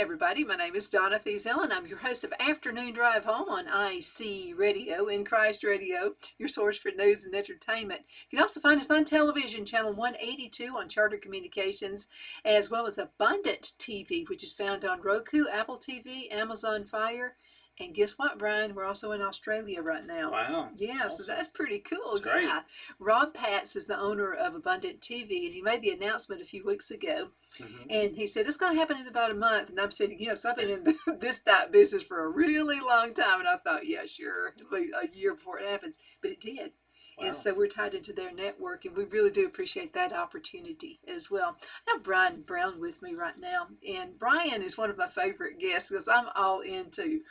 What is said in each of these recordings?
everybody. My name is Donna Fiesel, and I'm your host of Afternoon Drive Home on IC Radio, in Christ Radio, your source for news and entertainment. You can also find us on television, channel 182 on Charter Communications, as well as Abundant TV, which is found on Roku, Apple TV, Amazon Fire. And guess what, Brian? We're also in Australia right now. Wow. Yeah, awesome. So that's pretty cool. That's great. Yeah. Rob Patz is the owner of Abundant TV, and he made the announcement a few weeks ago. And he said, it's going to happen in about a month. And I'm saying, so I've been in this type business for a really long time. And I thought, yeah, sure, it'll be a year before it happens. But it did. Wow. And so we're tied into their network, and we really do appreciate that opportunity as well. I have Brian Brown with me right now. And Brian is one of my favorite guests because I'm all into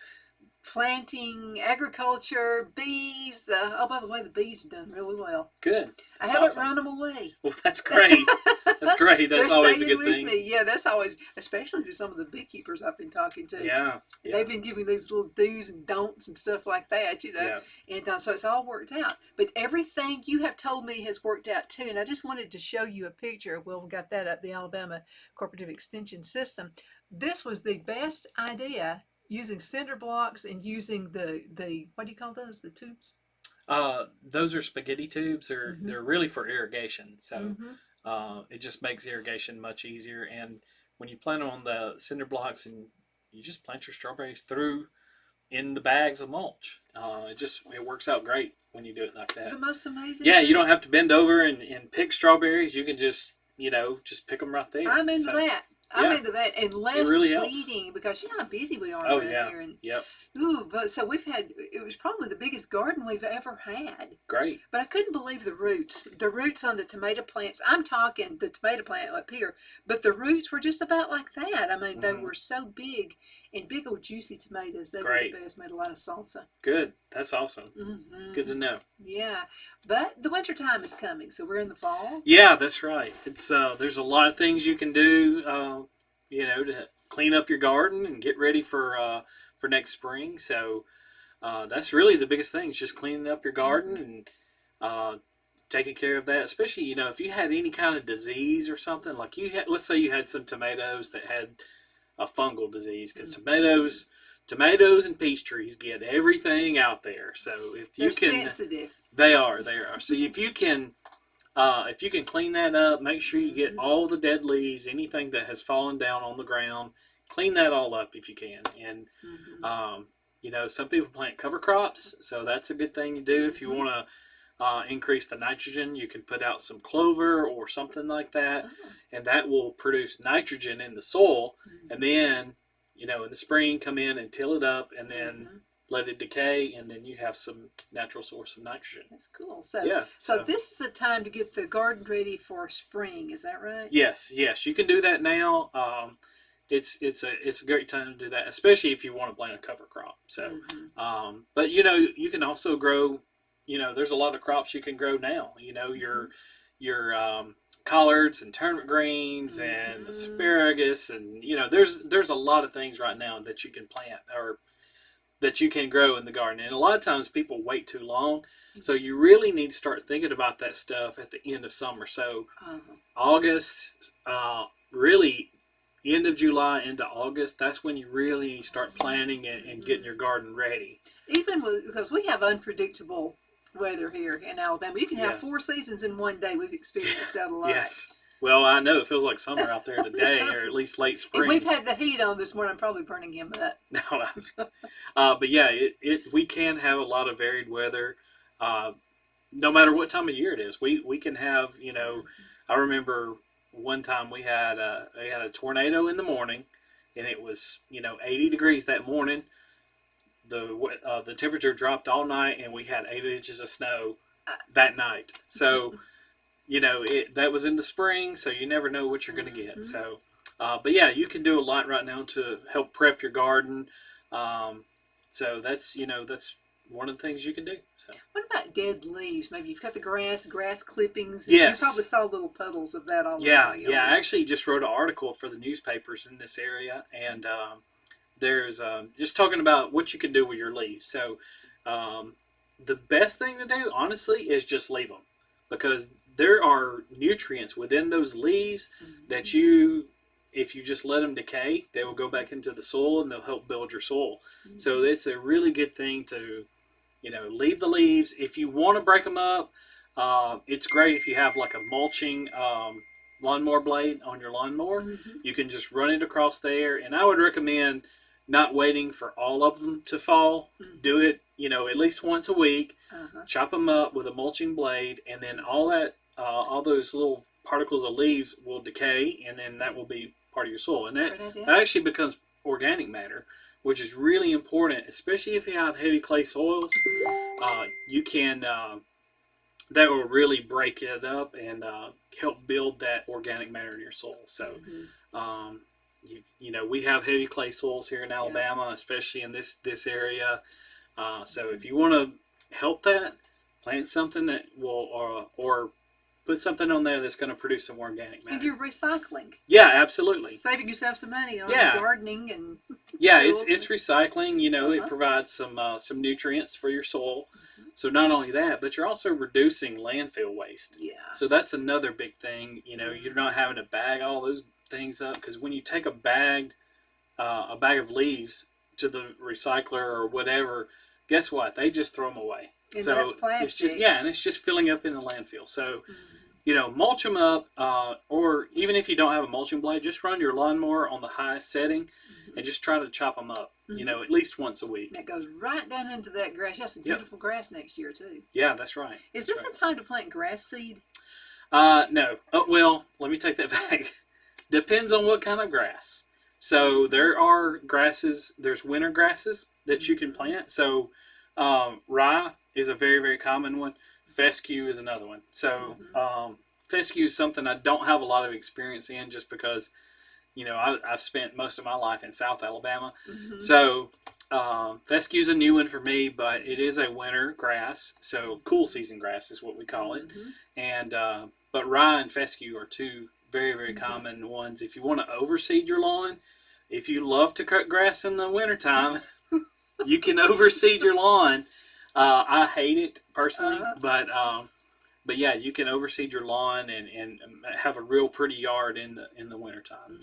planting, agriculture, bees. Oh, by the way, the bees have done really well. Good. I haven't run them away. Well, that's great. That's great. That's always a good thing. Me. Yeah, that's always, especially to some of the beekeepers I've been talking to. Yeah. They've been giving these little do's and don'ts and stuff like that, Yeah. And so it's all worked out. But everything you have told me has worked out too. And I just wanted to show you a picture. Well, we got that at the Alabama Cooperative Extension System. This was the best idea, using cinder blocks and using the what do you call those? The tubes? Those are spaghetti tubes. They're really for irrigation. So it just makes irrigation much easier. And when you plant on the cinder blocks, and you just plant your strawberries through in the bags of mulch, it works out great when you do it like that. The most amazing. Yeah, you don't have to bend over and pick strawberries. You can just pick them right there. I'm into that. I'm into that, and less really weeding, because you know how busy we are around here. And, but so it was probably the biggest garden we've ever had. Great. But I couldn't believe the roots on the tomato plants. I'm talking the tomato plant up here, but the roots were just about like that. I mean, they were so big, and big old juicy tomatoes. They were the best. Made a lot of salsa. Good. That's awesome. Good to know. Yeah, but the winter time is coming, so we're in the fall. Yeah, that's right. It's there's a lot of things you can do, to clean up your garden and get ready for next spring. So that's really the biggest thing, is just cleaning up your garden and taking care of that. Especially, if you had any kind of disease or something, like let's say you had some tomatoes that had a fungal disease, because tomatoes and peach trees get everything out there. So if you They're sensitive. They are. So if you can clean that up, make sure you get all the dead leaves, anything that has fallen down on the ground, clean that all up if you can. And some people plant cover crops, so that's a good thing to do. If you want to increase the nitrogen, you can put out some clover or something like that, and that will produce nitrogen in the soil. And then in the spring, come in and till it up, and then let it decay, and then you have some natural source of nitrogen. That's cool. So this is the time to get the garden ready for spring. Is that right? Yes, you can do that now. It's a great time to do that, especially if you want to plant a cover crop. So, but you can also grow. There's a lot of crops you can grow now. Your collards and turnip greens and asparagus, and there's a lot of things right now that you can plant or that you can grow in the garden. And a lot of times people wait too long, so you really need to start thinking about that stuff at the end of summer. So August, really end of July into August, that's when you really start planning and getting your garden ready. Even because we have unpredictable weather here in Alabama. You can have 4 seasons in one day. We've experienced that a lot. Yes. Well, I know it feels like summer out there today, or at least late spring. And we've had the heat on this morning. I'm probably burning him up. No, but yeah, we can have a lot of varied weather, no matter what time of year it is. We can have, I remember one time we had a tornado in the morning, and it was 80 degrees that morning. The temperature dropped all night, and we had 8 inches of snow that night. So. That was in the spring, so you never know what you're going to get. So, but yeah, you can do a lot right now to help prep your garden. So that's one of the things you can do. So. What about dead leaves? Maybe you've got the grass clippings. Yes. You probably saw little puddles of that all over. Yeah. I actually just wrote an article for the newspapers in this area, and there's just talking about what you can do with your leaves. So the best thing to do, honestly, is just leave them, because there are nutrients within those leaves that you if you just let them decay, they will go back into the soil and they'll help build your soil. Mm-hmm. So it's a really good thing to, leave the leaves. If you want to break them up, it's great if you have like a mulching lawnmower blade on your lawnmower. Mm-hmm. You can just run it across there. And I would recommend not waiting for all of them to fall. Mm-hmm. Do it, at least once a week. Uh-huh. Chop them up with a mulching blade, and then all those little particles of leaves will decay, and then that will be part of your soil. And that actually becomes organic matter, which is really important, especially if you have heavy clay soils. You can that will really break it up and help build that organic matter in your soil. So, we have heavy clay soils here in Alabama, especially in this area. So if you want to help that, plant something that will, or put something on there that's going to produce some organic matter. And you're recycling. Yeah, absolutely. Saving yourself some money on gardening and it's recycling. It provides some nutrients for your soil. Mm-hmm. So not only that, but you're also reducing landfill waste. Yeah. So that's another big thing. You're not having to bag all those things up, because when you take a bag of leaves to the recycler or whatever, guess what? They just throw them away. And so that's plastic. it's just filling up in the landfill. So, mulch them up, or even if you don't have a mulching blade, just run your lawnmower on the highest setting and just try to chop them up, at least once a week. That goes right down into that grass. That's a beautiful grass next year, too. Yeah, that's right. Is this the time to plant grass seed? No. Oh, well, let me take that back. Depends on what kind of grass. So there are grasses, there's winter grasses that you can plant. So rye is a very, very common one. Fescue is another one. So fescue is something I don't have a lot of experience in, just because, I've spent most of my life in South Alabama. Mm-hmm. So fescue is a new one for me, but it is a winter grass. So cool season grass is what we call it. And but rye and fescue are two very, very common ones. If you want to overseed your lawn, if you love to cut grass in the wintertime, you can overseed your lawn. I hate it personally, but yeah, you can overseed your lawn and have a real pretty yard in the wintertime.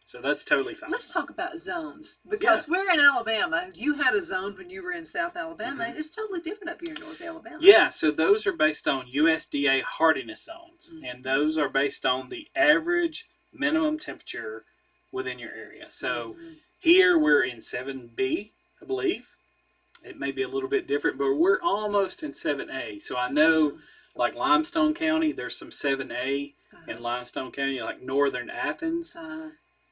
So that's totally fine. Let's talk about zones, because we're in Alabama. You had a zone when you were in South Alabama, and it's totally different up here in North Alabama. Yeah, so those are based on USDA hardiness zones, and those are based on the average minimum temperature within your area. So here we're in 7B, I believe. It may be a little bit different, but we're almost in 7A. So I know, like Limestone County, there's some 7A in Limestone County, like Northern Athens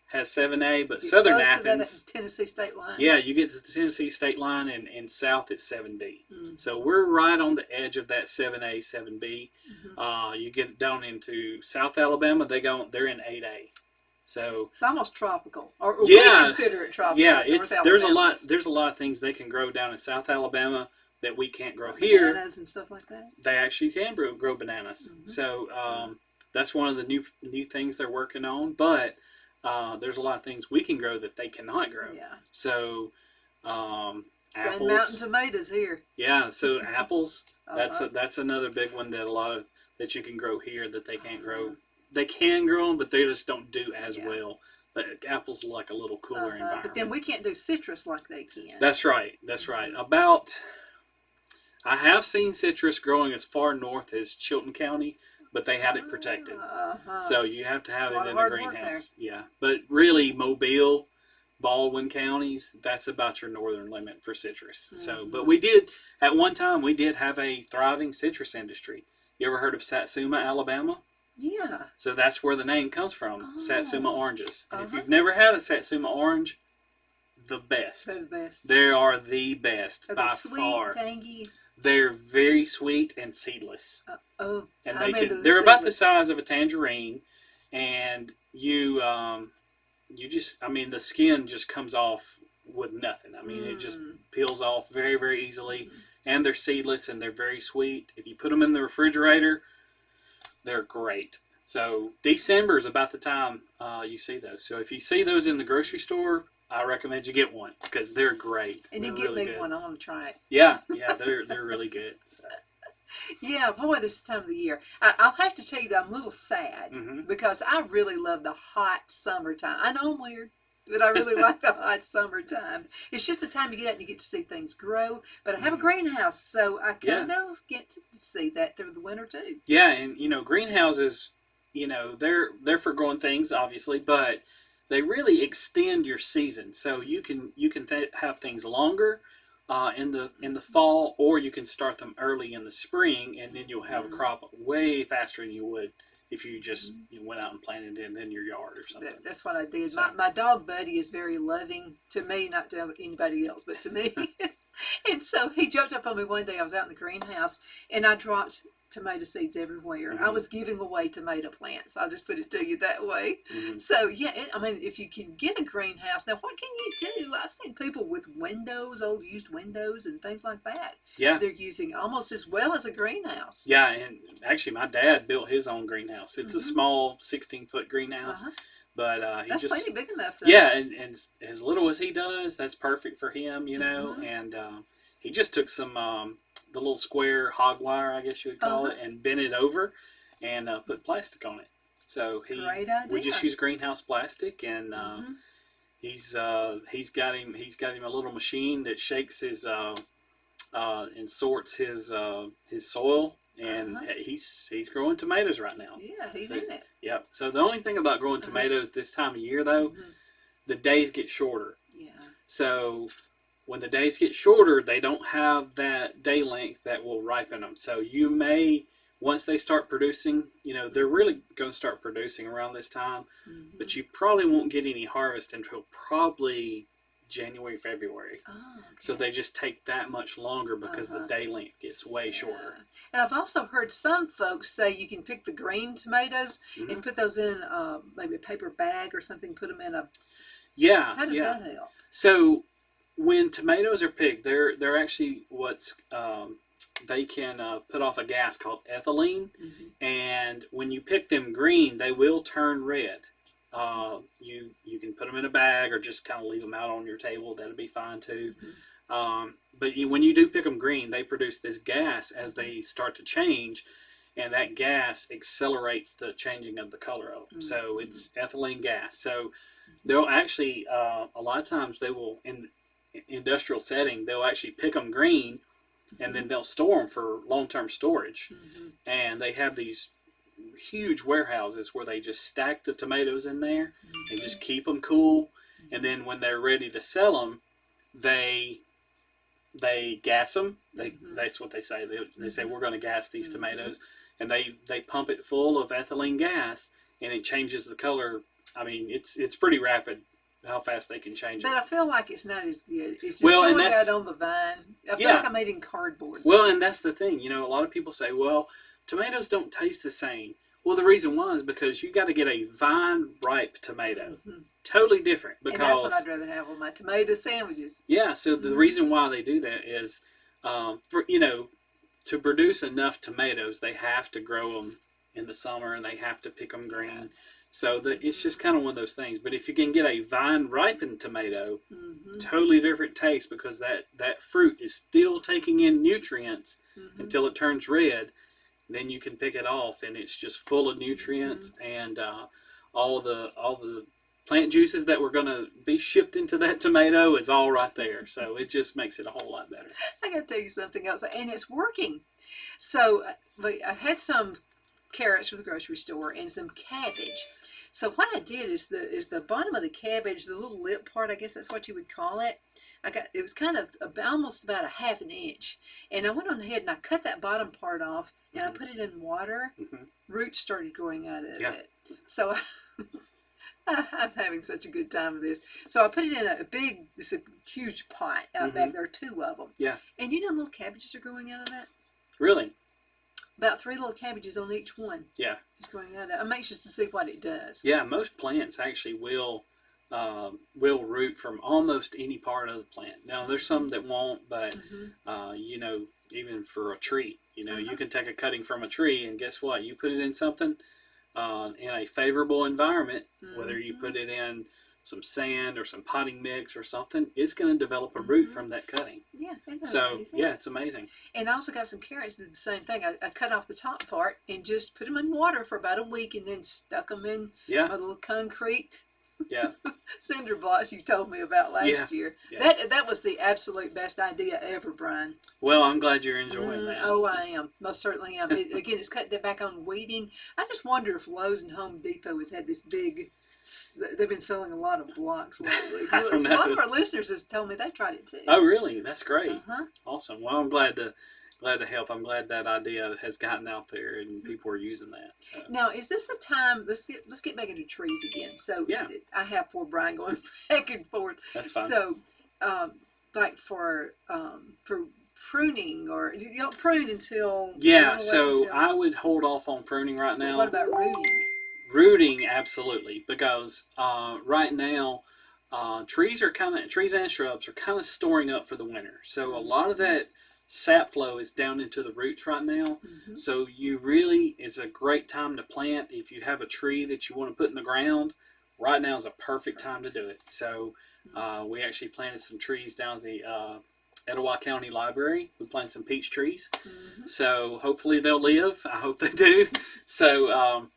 has 7A, but Southern Athens, to the Tennessee state line. Yeah, you get to the Tennessee state line, and south it's 7B. So we're right on the edge of that 7A, 7B. You get down into South Alabama, they're in 8A. So it's almost tropical, or we consider it tropical. Yeah, there's a lot of things they can grow down in South Alabama that we can't grow here. Bananas and stuff like that. They actually can grow bananas. So that's one of the new things they're working on. But there's a lot of things we can grow that they cannot grow. Yeah. So Sun apples, Mountain tomatoes here. Yeah. So apples. That's another big one that you can grow here that they can't grow. They can grow them, but they just don't do as well. The apples like a little cooler environment. But then we can't do citrus like they can. That's right. I have seen citrus growing as far north as Chilton County, but they had it protected. So you have to have it in the greenhouse. Yeah. But really, Mobile, Baldwin counties, that's about your northern limit for citrus. So, but at one time, we did have a thriving citrus industry. You ever heard of Satsuma, Alabama? Yeah. So that's where the name comes from, Satsuma oranges. And if you've never had a Satsuma orange, the best. They're the best. They are the best by far. Sweet, tangy. They're very sweet and seedless. And they're about the size of a tangerine, and the skin just comes off with nothing. It just peels off very, very easily, and they're seedless and they're very sweet. If you put them in the refrigerator, they're great. So December is about the time you see those. So if you see those in the grocery store, I recommend you get one because they're great. And you get me one. I want to try it. Yeah, they're really good. So. Yeah, boy, this time of the year. I'll have to tell you that I'm a little sad Hmm. because I really love the hot summertime. I know I'm weird, but I really like the hot summertime. It's just the time you get out and you get to see things grow. But I have a Hmm. greenhouse, so I Yeah. kind of get to see that through the winter too. Yeah, and greenhouses, they're for growing things, obviously, but they really extend your season. So you can have things longer in the fall, or you can start them early in the spring, and then you'll have a Mhm. crop way faster than you would if you just Mhm. went out and planted it in your yard or something. That's what I did. So. My dog Buddy is very loving to me, not to anybody else, but to me. And so he jumped up on me one day. I was out in the greenhouse and I dropped tomato seeds everywhere. I Hmm. was giving away tomato plants. I'll just put it to you that way. Hmm. So yeah, I mean, if you can get a greenhouse, now what can you do? I've seen people with windows, old used windows, and things like that. Yeah. They're using almost as well as a greenhouse. Yeah, and actually, my dad built his own greenhouse. It's a Mm-hmm. small 16-foot greenhouse, Uh-huh. but he That's just plenty big enough, though. yeah, and as little as he does, that's perfect for him, Mm-hmm. And he just took some the little square hog wire, I guess you would call Uh-huh. it, and bent it over and put plastic on it. So Great we just idea. use greenhouse plastic, and Mm-hmm. he's got him a little machine that shakes and sorts his soil, and Uh-huh. he's growing tomatoes right now. Yeah, he's So, in it. yep. So the only thing about growing Uh-huh. tomatoes this time of year, though, Mm-hmm. the days get shorter. Yeah. So when the days get shorter, they don't have that day length that will ripen them. So you may, once they start producing, they're really going to start producing around this time, Mm-hmm. but you probably won't get any harvest until probably January, February. Oh, okay. So they just take that much longer because the Uh-huh. day length gets way Yeah. shorter. And I've also heard some folks say you can pick the green tomatoes Hmm. and put those in maybe a paper bag or something. Put them in a. Yeah, How does yeah. that help? So when tomatoes are picked, they're actually what's they can put off a gas called ethylene, Mm-hmm. and when you pick them green, they will turn red. You can put them in a bag or just kind of leave them out on your table. That'll be fine too. Mm-hmm. But when you do pick them green, they produce this gas as they start to change, and that gas accelerates the changing of the color of them. Mm-hmm. So it's ethylene gas. So they'll actually a lot of times they will in industrial setting they'll actually pick them green, and then they'll store them for long-term storage. Mm-hmm. And they have these huge warehouses where they just stack the tomatoes in there and just keep them cool. And then when they're ready to sell them, they gas them. That's what they say. They say we're going to gas these tomatoes, and they pump it full of ethylene gas, and it changes the color. I mean, it's pretty rapid how fast they can change it. But I feel like it's not as good. It's just Well, and going that's- out on the vine. I feel Yeah. like I'm eating cardboard. Well, and that's the thing. A lot of people say, well, tomatoes don't taste the same. Well, the reason why is because you got to get a vine ripe tomato. Mm-hmm. Totally different. And Because that's what I'd rather have with my tomato sandwiches. yeah, so the reason why they do that is for to produce enough tomatoes, they have to grow them in the summer and they have to pick them green. Yeah. So it's just kind of one of those things. But if you can get a vine ripened tomato, Mm-hmm. totally different taste, because that fruit is still taking in nutrients Mm-hmm. until it turns red. Then you can pick it off, and it's just full of nutrients and all the plant juices that were going to be shipped into that tomato is all right there. So it just makes it a whole lot better. I got to tell you something else, and it's working. So I had some carrots from the grocery store and some cabbage. So what I did is the bottom of the cabbage, the little lip part, I guess that's what you would call it. It was kind of almost about a half an inch, and I went on ahead and I cut that bottom part off and I put it in water. Mm-hmm. Roots started growing out of Yeah. it. So I'm having such a good time with this. So I put it in it's a huge pot out back. There are 2 of them. Yeah. And little cabbages are growing out of that. Really? About 3 little cabbages on each one. Yeah. Is growing out of it. I'm anxious to see what it does. Yeah, most plants actually will root from almost any part of the plant. Now, there's some that won't, but even for a tree, you can take a cutting from a tree, and guess what? You put it in something in a favorable environment, whether you put it in some sand or some potting mix or something, it's going to develop a root from that cutting. Yeah, isn't that So amazing? yeah, it's amazing. And I also got some carrots. Did the same thing. I cut off the top part and just put them in water for about a week, and then stuck them in Yeah, my little concrete yeah, cinder blocks you told me about yeah, last year. yeah. That was the absolute best idea ever, Brian. Well, I'm glad you're enjoying that. Oh, I am. Most certainly am. Again, it's cut back on weeding. I just wonder if Lowe's and Home Depot has had this big. They've been selling a lot of blocks lately. I don't A lot know. of our listeners have told me they tried it too. Oh, really? That's great. Uh-huh. Awesome. Well, I'm glad to help. I'm glad that idea has gotten out there and people are using that. So. Now, is this the time? Let's get back into trees again. So Yeah. I have poor Brian going back and forth. That's fine. So, like for pruning, or you don't prune until yeah. So I would hold off on pruning right now. What about rooting? Rooting, absolutely, because right now trees and shrubs are kind of storing up for the winter. So a lot of that sap flow is down into the roots right now. Mm-hmm. So it's a great time to plant. If you have a tree that you want to put in the ground, right now is a perfect time to do it. So we actually planted some trees down at the Etowah County Library. We planted some peach trees. Mm-hmm. So hopefully they'll live. I hope they do. So,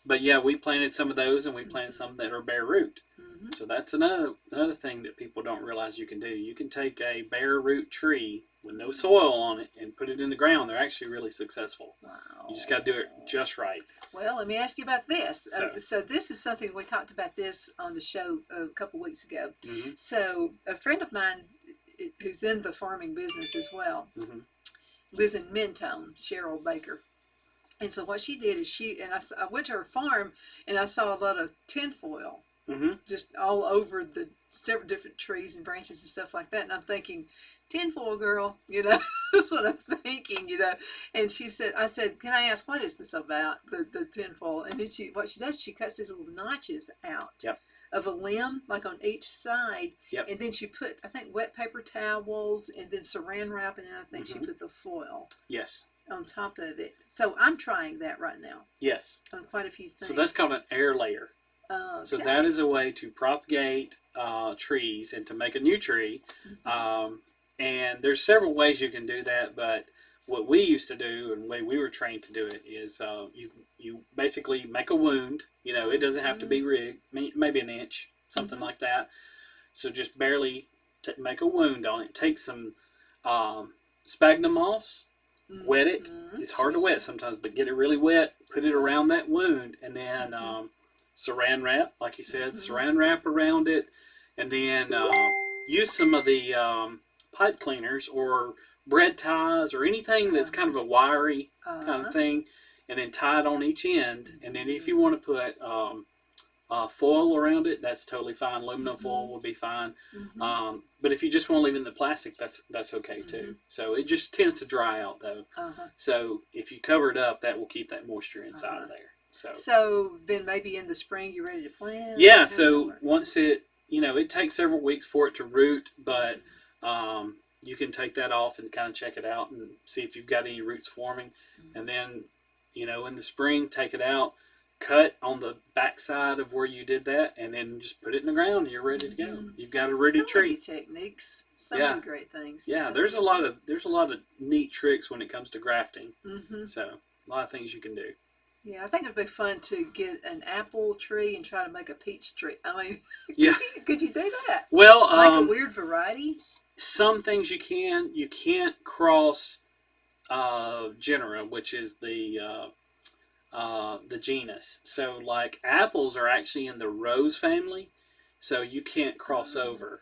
but yeah, we planted some of those, and we planted some that are bare root. Mm-hmm. So that's another thing that people don't realize you can do. You can take a bare root tree with no soil on it and put it in the ground. They're actually really successful. Wow. You just got to do it just right. Well, let me ask you about this. So This is something we talked about this on the show a couple weeks ago. Mm-hmm. So a friend of mine who's in the farming business as well Mm-hmm. lives in Mentone, Cheryl Baker. And so what she did is I went to her farm and I saw a lot of tinfoil Mm-hmm. just all over the several different trees and branches and stuff like that. And I'm thinking, tinfoil girl, that's what I'm thinking, And I said, can I ask, what is this about, the tinfoil? And then what she does, she cuts these little notches out. Yep. Of a limb, like on each side. Yep. And then she put, I think, wet paper towels and then saran wrap, and then I think Mm-hmm. she put the foil. Yes. On top of it. So I'm trying that right now. Yes. On quite a few things. So that's called an air layer. Okay. So that is a way to propagate trees and to make a new tree. Mm-hmm. And there's several ways you can do that, but what we used to do and the way we were trained to do it is you basically make a wound. It doesn't have to be rigged, maybe an inch, something Mm-hmm. like that. So just barely make a wound on it. Take some sphagnum moss, wet it. Mm-hmm. It's hard to wet sometimes, but get it really wet, put it around that wound, and then saran wrap, like you said, Mm-hmm. saran wrap around it, and then use some of the pipe cleaners or bread ties or anything that's kind of a wiry kind of thing, and then tie it on each end. And then if you want to put foil around it, that's totally fine. Aluminum foil will be fine. Mm-hmm. But if you just want to leave it in the plastic, that's okay too. Mm-hmm. So it just tends to dry out though. So if you cover it up, that will keep that moisture inside of there. So then maybe in the spring you're ready to plant? Yeah, so once it takes several weeks for it to root, but you can take that off and kind of check it out and see if you've got any roots forming. Mm-hmm. And then, in the spring, take it out, cut on the backside of where you did that, and then just put it in the ground and you're ready to go. Mm-hmm. You've got a rooted tree. Techniques, many great things. Yeah, there's a lot of neat tricks when it comes to grafting. Mm-hmm. So a lot of things you can do. Yeah, I think it'd be fun to get an apple tree and try to make a peach tree. I mean, could you do that? Well, like a weird variety. Some things you can. You can't cross genera, which is the genus. So, like apples are actually in the rose family, so you can't cross over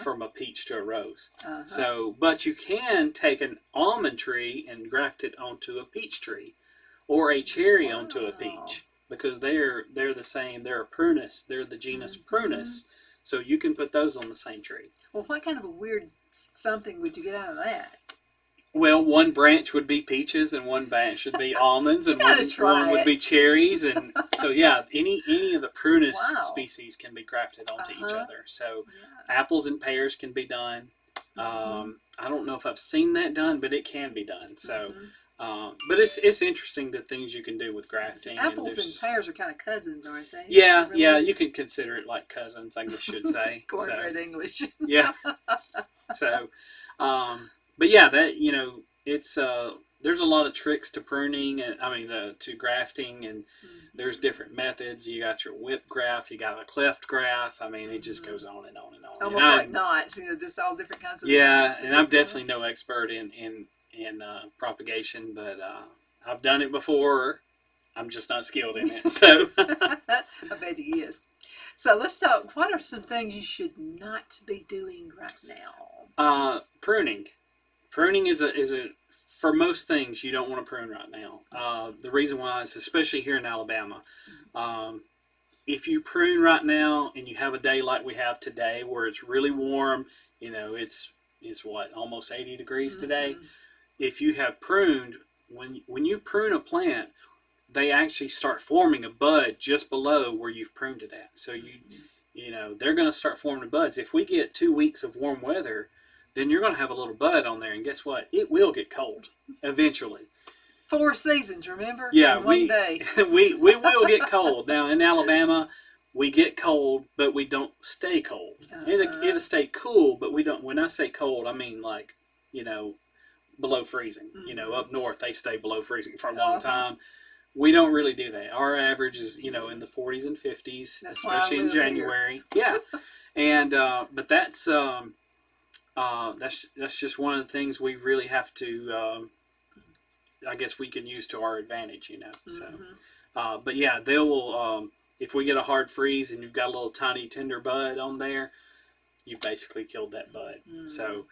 from a peach to a rose. So, but you can take an almond tree and graft it onto a peach tree. Or a cherry onto a peach, because they're the same. They're a prunus. They're the genus Prunus. So you can put those on the same tree. Well, what kind of a weird something would you get out of that? Well, one branch would be peaches, and one branch would be almonds, and one would be cherries, and so any of the Prunus species can be grafted onto each other. So apples and pears can be done. I don't know if I've seen that done, but it can be done. So. But it's interesting the things you can do with grafting. Apples and pears are kind of cousins, aren't they? Yeah, yeah, you can consider it like cousins, I guess you should say. Cornbread English. Yeah. So, but yeah, that it's there's a lot of tricks to pruning, and I mean to grafting, and there's different methods. You got your whip graft, you got a cleft graft. I mean, it just goes on and on and on. Almost like knots, just all different kinds of knots. Yeah, and I'm definitely no expert in propagation, but I've done it before. I'm just not skilled in it. So I bet he is. So let's talk. What are some things you should not be doing right now? Pruning. Pruning is a for most things you don't want to prune right now. The reason why is especially here in Alabama. If you prune right now and you have a day like we have today where it's really warm, it's what, almost 80 degrees today. If you have pruned, when you prune a plant, they actually start forming a bud just below where you've pruned it at. So they're going to start forming buds. If we get 2 weeks of warm weather, then you're going to have a little bud on there, and guess what? It will get cold eventually. 4 seasons, remember? Yeah, in one day. we will get cold. Now in Alabama, we get cold, but we don't stay cold. It'll stay cool, but we don't. When I say cold, I mean like below freezing. Up north they stay below freezing for a long time. We don't really do that. Our average is in the 40s and 50s, especially in January. Yeah, and but that's just one of the things we really have to. I guess we can use to our advantage, So, but yeah, they will. If we get a hard freeze and you've got a little tiny tender bud on there, you've basically killed that bud. So,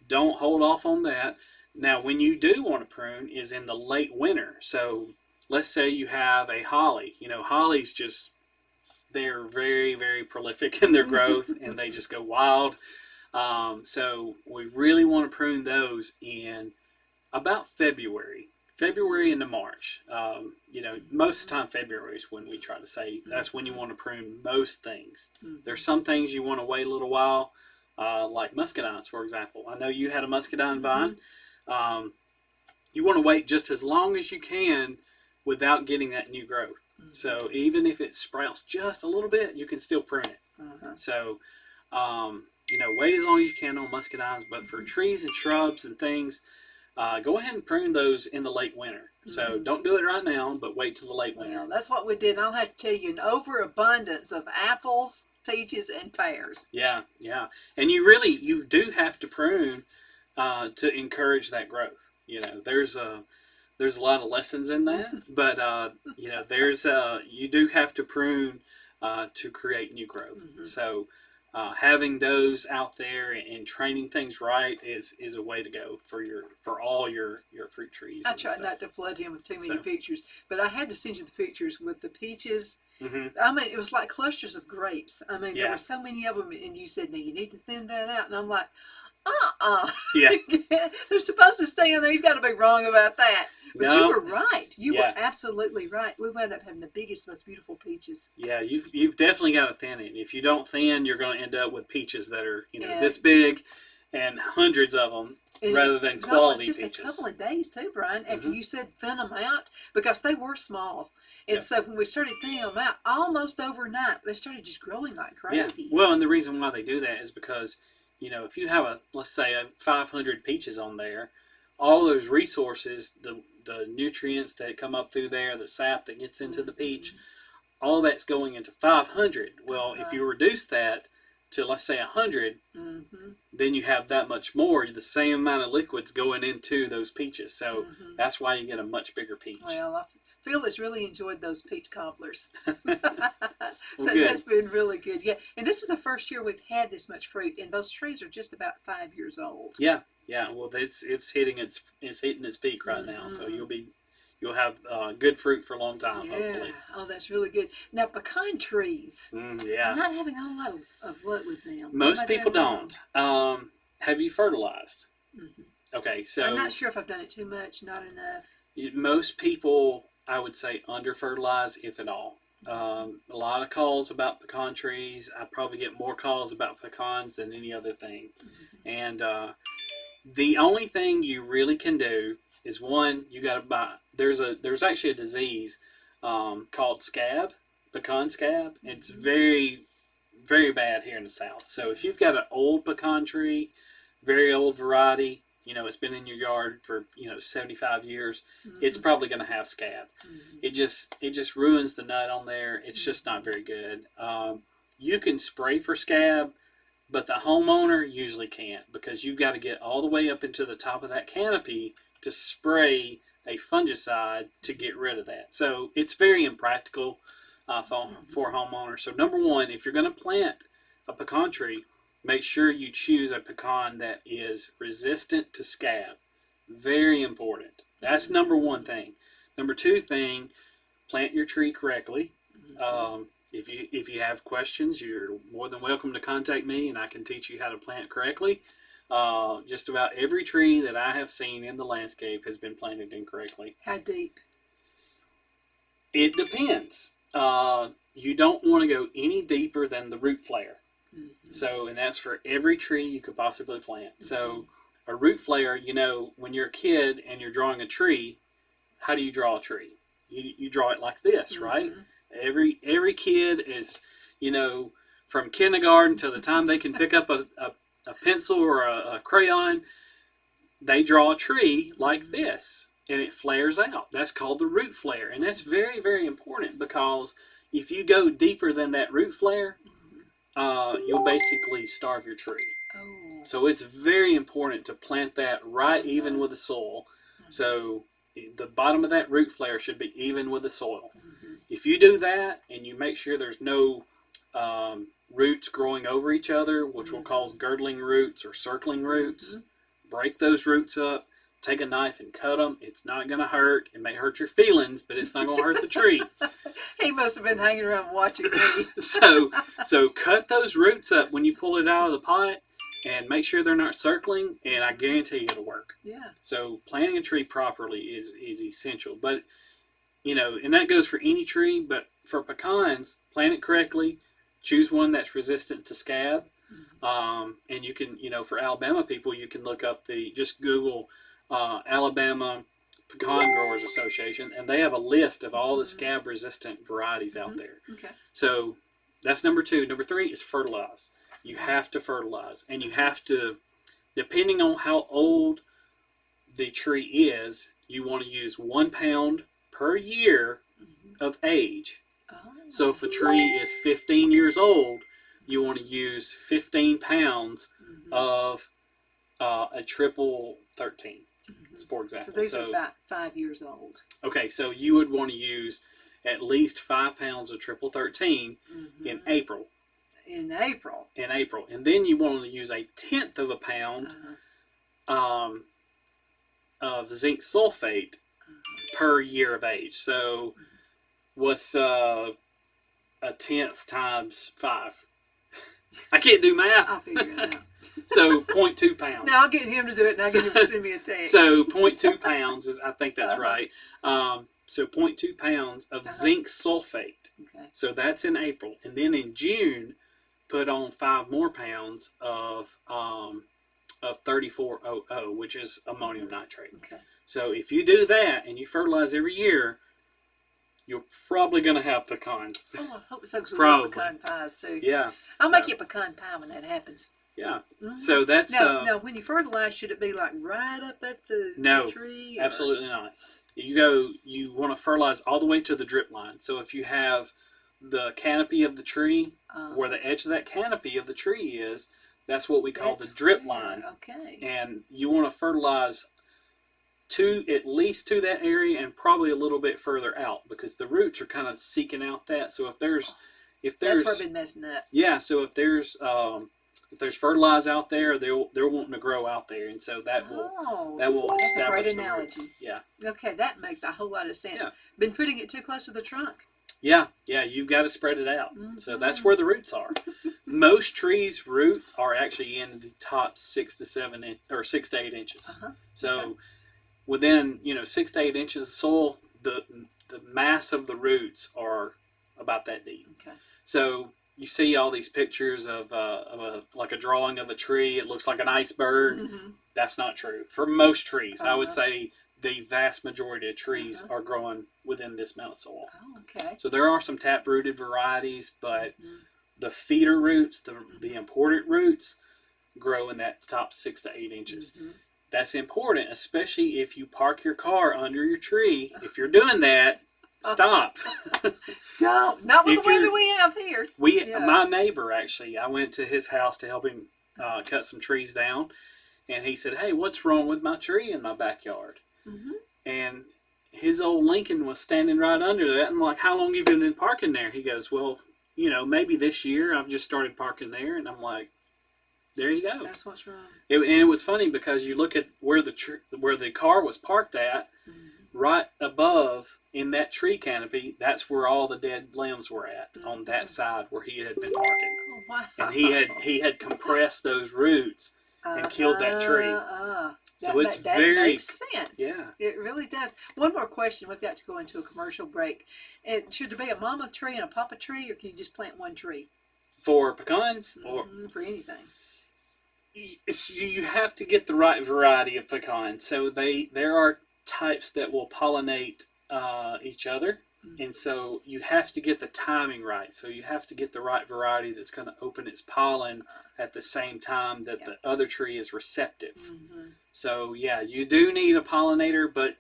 don't hold off on that. Now, when you do want to prune is in the late winter. So, let's say you have a holly. Hollies they're very, very prolific in their growth and they just go wild. So, we really want to prune those in about February into March. Most of the time February is when we try to say that's when you want to prune most things. There's some things you want to wait a little while, like muscadines, for example. I know you had a muscadine vine. You want to wait just as long as you can without getting that new growth. So even if it sprouts just a little bit, you can still prune it. So, wait as long as you can on muscadines, but for trees and shrubs and things, go ahead and prune those in the late winter. So don't do it right now, but wait till the late winter. Well, that's what we did. I'll have to tell you, an overabundance of apples, peaches, and pears. Yeah, yeah. And you do have to prune to encourage that growth. There's a lot of lessons in that, but you do have to prune to create new growth. So having those out there and training things right is a way to go for all your fruit trees. I tried not to flood him with too many pictures, but I had to send you the pictures with the peaches. I mean, it was like clusters of grapes. I mean, there were so many of them, and you said, "No, you need to thin that out," and I'm like, Yeah. They're supposed to stay in there. He's got to be wrong about that. But you were right. You were absolutely right. We wound up having the biggest, most beautiful peaches. Yeah, you've definitely got to thin it. If you don't thin, you're going to end up with peaches that are this big, and hundreds of them, rather than quality peaches. Just a couple of days too, Brian. After you said thin them out, because they were small, and so when we started thinning them out, almost overnight, they started just growing like crazy. Yeah. Well, and the reason why they do that is because if you have let's say 500 peaches on there, all those resources, the nutrients that come up through there, the sap that gets into the peach, all that's going into 500. Well, if you reduce that to, let's say, 100, then you have that much more, the same amount of liquids going into those peaches. So that's why you get a much bigger peach. Well, I feel it's really enjoyed those peach cobblers. So that's been really good. Yeah, and this is the first year we've had this much fruit, and those trees are just about 5 years old. Yeah. Well, it's hitting its peak right now. So you'll have good fruit for a long time. Yeah. Hopefully. Oh, that's really good. Now, pecan trees. Yeah. I'm not having a whole lot of luck with them. Most people don't. Have you fertilized? Okay, so I'm not sure if I've done it too much, not enough. Most people, I would say, under fertilize, if at all. A lot of calls about pecan trees. I probably get more calls about pecans than any other thing. And the only thing you really can do is one, you got to buy. There's actually a disease called scab, pecan scab. It's very, very bad here in the South. So if you've got an old pecan tree, very old variety, it's been in your yard for 75 years, it's probably going to have scab. It just ruins the nut on there. It's just not very good. You can spray for scab, but the homeowner usually can't, because you've got to get all the way up into the top of that canopy to spray a fungicide to get rid of that. So it's very impractical for homeowners. So number one, if you're going to plant a pecan tree, make sure you choose a pecan that is resistant to scab. Very important. That's number one thing. Number two thing, plant your tree correctly. If you have questions, you're more than welcome to contact me, and I can teach you how to plant correctly. Just about every tree that I have seen in the landscape has been planted incorrectly. How deep? It depends. You don't want to go any deeper than the root flare. So, and that's for every tree you could possibly plant. So, a root flare, when you're a kid and you're drawing a tree, how do you draw a tree? You draw it like this, right? Every kid is, from kindergarten to the time they can pick up a pencil or a crayon, they draw a tree like this, and it flares out. That's called the root flare, and that's very, very important, because if you go deeper than that root flare, you'll basically starve your tree. So it's very important to plant that right even with the soil. So the bottom of that root flare should be even with the soil. If you do that and you make sure there's no roots growing over each other, which will cause girdling roots or circling roots, break those roots up, take a knife and cut them. It's not going to hurt. It may hurt your feelings, but it's not going to hurt the tree. He must have been hanging around watching me. So cut those roots up when you pull it out of the pot, and make sure they're not circling, and I guarantee you it'll work. Yeah. So planting a tree properly is essential. But, and that goes for any tree, but for pecans, plant it correctly. Choose one that's resistant to scab. And you can, for Alabama people, you can look up just Google Alabama Pecan Growers Association, and they have a list of all the scab resistant varieties out there. Okay. So that's number two. Number three is fertilize. You have to fertilize, and you have to, depending on how old the tree is, you want to use 1 pound per year of age. So if a tree is 15 years old, you want to use 15 pounds of a triple 13, for example. So these are about 5 years old. Okay, so you would want to use at least 5 pounds of triple 13 in April. In April. And then you want to use 1/10 of a pound of zinc sulfate per year of age. So what's 1/10 times 5? I can't do math. I'll figure it out. So 0.2 pounds. No, I'll get him to do it, and I'll get him to send me a text. So 0.2 pounds is, I think that's right. So 0.2 pounds of zinc sulfate. Okay. So that's in April, and then in June, put on 5 more pounds of 3400, which is ammonium nitrate. Okay. So if you do that and you fertilize every year, you're probably going to have pecans. Oh, I hope so, because we love pecan pies too. Yeah. I'll make you a pecan pie when that happens. Yeah. So that's... Now, when you fertilize, should it be like right up at the tree? No, absolutely not. You want to fertilize all the way to the drip line. So if you have the canopy of the tree, where the edge of that canopy of the tree is, that's what we call the drip line. Okay. And you want to fertilize at least to that area, and probably a little bit further out, because the roots are kind of seeking out that. So if there's that's where I've been messing up. Yeah. So if there's fertilizer out there, they're wanting to grow out there, and so that will that's establish a great the analogy. roots. Yeah. Okay, that makes a whole lot of sense. Yeah. Been putting it too close to the trunk. Yeah, you've got to spread it out. So that's where the roots are. Most trees' roots are actually in the top 6 to 8 inches. So within 6 to 8 inches of soil, the mass of the roots are about that deep. Okay. So you see all these pictures of like a drawing of a tree. It looks like an iceberg. That's not true for most trees. I would say the vast majority of trees are growing within this amount of soil. Oh, okay. So there are some tap-rooted varieties, but Mm-hmm. the feeder roots, the important roots, grow in that top 6 to 8 inches. Mm-hmm. That's important, especially if you park your car under your tree. If you're doing that, stop. Don't. Not with If the weather you're- we have here. My neighbor, actually, I went to his house to help him cut some trees down, and he said, "Hey, what's wrong with my tree in my backyard?" Mm-hmm. And his old Lincoln was standing right under that. And I'm like, "How long have you been parking there?" He goes, "Well, maybe this year I've just started parking there." And I'm like, there you go. That's what's wrong. And it was funny because you look at where the car was parked at, right above in that tree canopy. That's where all the dead limbs were at, on that side where he had been parking. Oh, wow. And he had compressed those roots and killed that tree. So it's that very makes sense. Yeah. It really does. One more question. We've got to go into a commercial break. Should there be a mama tree and a papa tree, or can you just plant one tree? For pecans or for anything? You have to get the right variety of pecan. So there are types that will pollinate each other, and so you have to get the timing right. So you have to get the right variety that's going to open its pollen at the same time that the other tree is receptive. So yeah, you do need a pollinator, but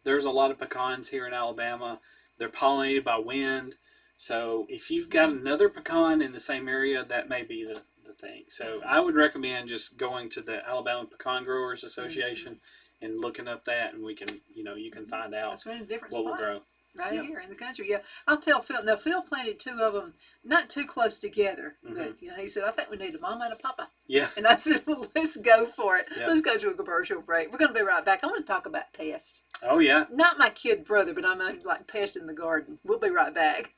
there's a lot of pecans here in Alabama. They're pollinated by wind. So if you've got another pecan in the same area, that may be the thing. So I would recommend just going to the Alabama Pecan Growers Association and looking up that, and we can, you can find out That's in a different what will spot. grow. Right here in the country. Yeah, I'll tell Phil. Now, Phil planted 2 of them, not too close together. But he said, "I think we need a mama and a papa." Yeah. And I said, "Well, let's go for it. Yeah. Let's go to a commercial break. We're going to be right back. I want to talk about pests. Oh yeah. Not my kid brother, but I'm like pests in the garden. We'll be right back."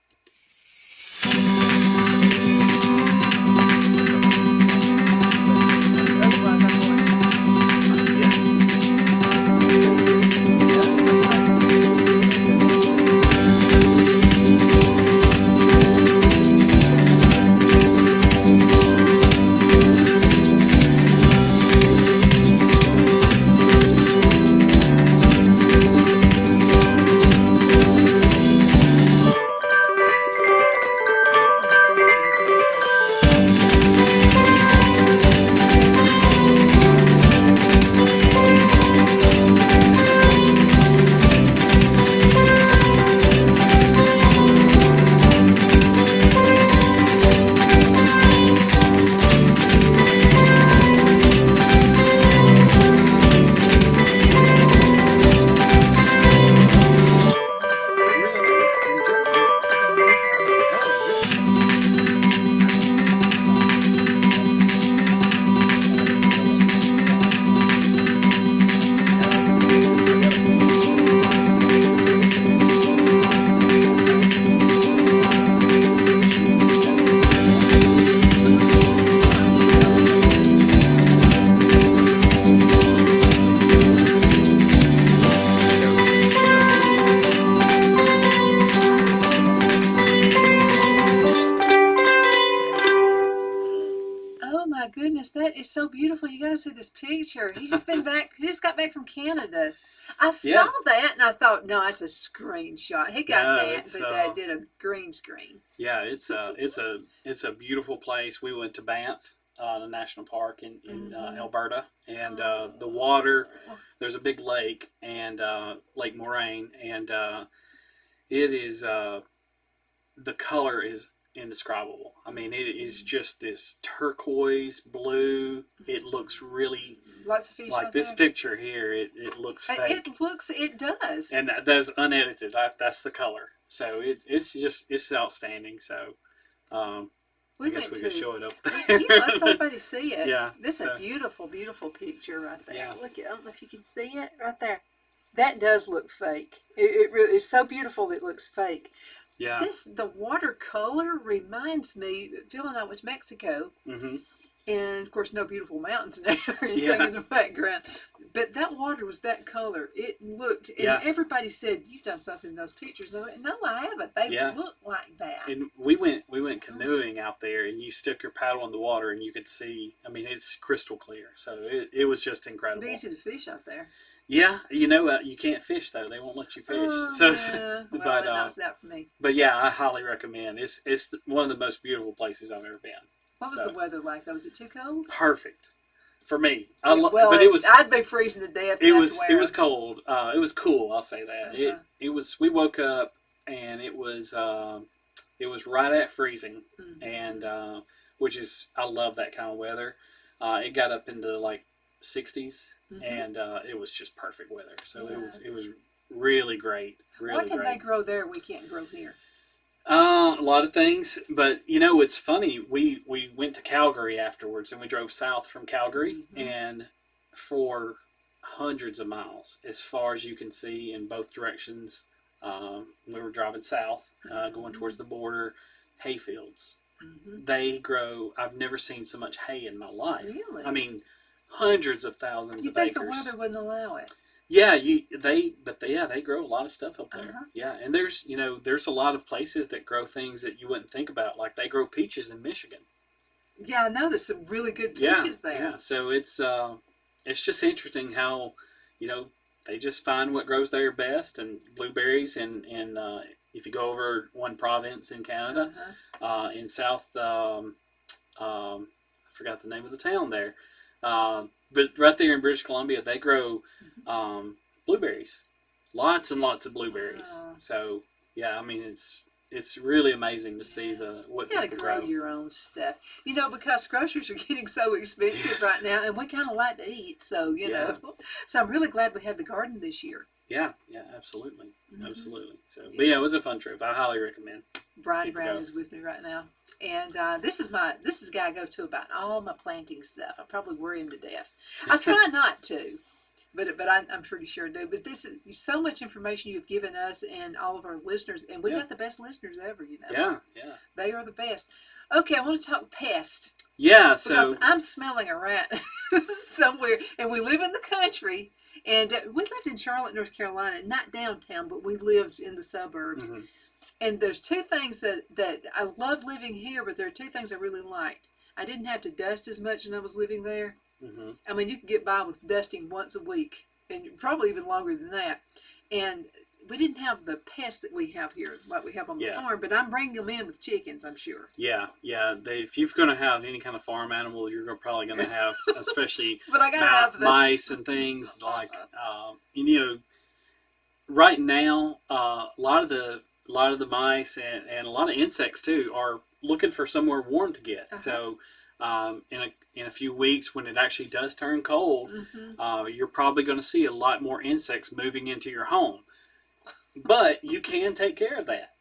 That is so beautiful. You got to see this picture. He's just been back. He just got back from Canada. I saw that and I thought, no, it's a screenshot. He got that, but I did a green screen. Yeah, it's a beautiful place. We went to Banff, the national park in Alberta, and the water. There's a big lake and Lake Moraine, and it is the color is indescribable. I mean, it is just this turquoise blue. It looks really lots of fish like this picture here. It looks fake. It does. And that's unedited. That's the color. So it's outstanding. So I guess we could show it up there. Yeah, let's let everybody see it. Yeah. This is a beautiful, beautiful picture right there. Yeah. Look, I don't know if you can see it right there. That does look fake. It really is so beautiful that it looks fake. Yeah. The watercolor reminds me, Phil and I went to Mexico, and of course no beautiful mountains and everything in the background, but that water was that color. It looked, and everybody said, "You've done something in those pictures." And I went, "No, I haven't. They look like that." And we went canoeing out there, and you stick your paddle in the water, and you could see. I mean, it's crystal clear. So it was just incredible. It's easy to fish out there. Yeah, you can't fish though. They won't let you fish. Oh, So, yeah. Well, but that knocks it out for me. but yeah, I highly recommend. It's one of the most beautiful places I've ever been. What was So the weather like? Though? Was it too cold? perfect for me. Well, But it was I'd be freezing to death. it And have to was it wear was cold. It was cool. I'll say that. uh-huh. It was. We woke up and it was right at freezing, and Mm-hmm. which is I love that kind of weather. It got up into like 60s, Mm-hmm. and it was just perfect weather. So Yeah. it was really great, Why really can they great. grow there? We can't grow here. A lot of things, but it's funny. We went to Calgary afterwards, and we drove south from Calgary, Mm-hmm. and for hundreds of miles, as far as you can see in both directions, we were driving south, going towards the border, hayfields. Mm-hmm. They grow. I've never seen so much hay in my life. Really? I mean, hundreds of thousands You of think the acres. weather wouldn't allow it? Yeah, they grow a lot of stuff up there. Uh-huh. Yeah, and there's a lot of places that grow things that you wouldn't think about, like they grow peaches in Michigan. Yeah, I know there's some really good Yeah, peaches there. yeah. So it's just interesting how, you know, they just find what grows there best, and blueberries, and if you go over one province in Canada, in South, I forgot the name of the town there, but right there in British Columbia, they grow blueberries, lots and lots of blueberries. Wow. So yeah, I mean it's really amazing to see what you gotta people grow grow. your own stuff. Because groceries are getting so expensive Yes. right now, and we kind of like to eat. So Yeah. so I'm really glad we had the garden this year. Yeah, absolutely, Mm-hmm. absolutely. So, but yeah, it was a fun trip. I highly recommend. Brian People Brown go. is with me right now, and this is the guy I go to about all my planting stuff. I probably worry him to death. I try not to, but I'm pretty sure I do. But this is so much information you've given us and all of our listeners, and we got the best listeners ever. Yeah, They are the best. Okay, I want to talk pests. Yeah, Because so I'm smelling a rat somewhere, and we live in the country, and we lived in Charlotte, North Carolina, not downtown, but we lived in the suburbs. mm-hmm. And there's two things that I love living here, but there are two things I really liked. I didn't have to dust as much when I was living there. Mm-hmm. I mean, you could get by with dusting once a week, and probably even longer than that. And we didn't have the pests that we have here, like we have on the farm, but I'm bringing them in with chickens, I'm sure. Yeah. If you're going to have any kind of farm animal, you're probably going to have, especially but I gotta have mice and things like, right now, a lot of the mice and a lot of insects too are looking for somewhere warm to get. So, in a few weeks, when it actually does turn cold, you're probably going to see a lot more insects moving into your home. But you can take care of that.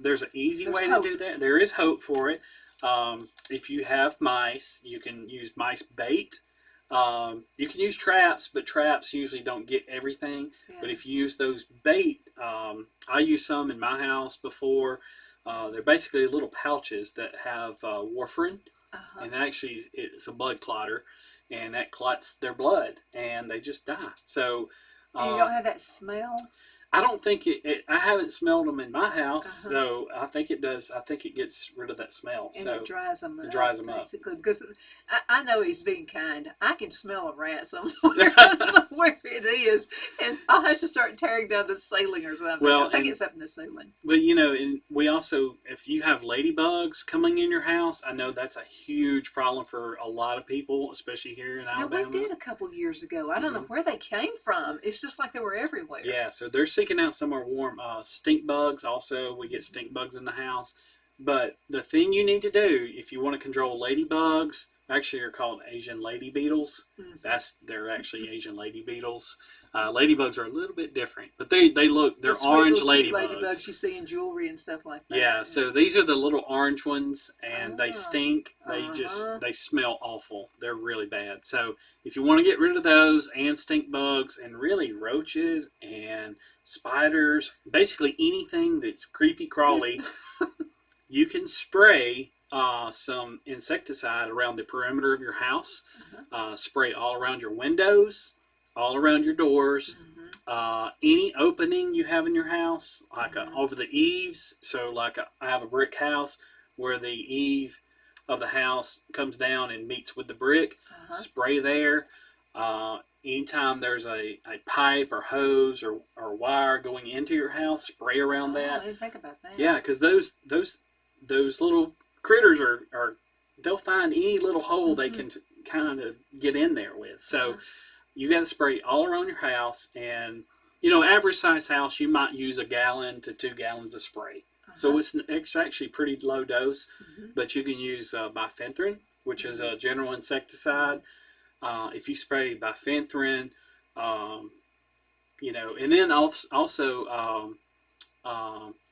There's an easy way to do that. There is hope for it. If you have mice, you can use mice bait. You can use traps, but traps usually don't get everything. Yeah. But if you use those bait, I used some in my house before. They're basically little pouches that have warfarin, and actually it's a blood clotter, and that clots their blood, and they just die. So, and you don't have that smell? I don't think I haven't smelled them in my house, so I think it does. I think it gets rid of that smell. And so it dries them up. It dries them basically, up. Because I know he's being kind. I can smell a rat somewhere. I don't know where it is, and I'll have to start tearing down the ceiling or something. Well, I think it's up in the ceiling. But and we also, if you have ladybugs coming in your house, I know that's a huge problem for a lot of people, especially here in Alabama. No, we did a couple years ago. I don't know where they came from. It's just like they were everywhere. Yeah, so they're seeking out somewhere warm. Stink bugs also, we get stink bugs in the house. But the thing you need to do if you want to control ladybugs, actually are called Asian lady beetles. They're actually Asian lady beetles. Ladybugs are a little bit different, but they're orange ladybugs you see in jewelry and stuff like that. Yeah, so these are the little orange ones, and they stink. They smell awful. They're really bad. So if you want to get rid of those and stink bugs and really roaches and spiders, basically anything that's creepy crawly, you can spray some insecticide around the perimeter of your house. Spray all around your windows, all around your doors, any opening you have in your house, like over the eaves. So I have a brick house where the eave of the house comes down and meets with the brick. Spray there. anytime there's a pipe or hose or wire going into your house, spray around Oh, I that. didn't think about that. Yeah, because those little critters are they'll find any little hole they can kind of get in there with. So you got to spray all around your house, and average size house you might use 1 gallon to 2 gallons of spray. So it's actually pretty low dose, but you can use bifenthrin, which is a general insecticide. If you spray bifenthrin, and then also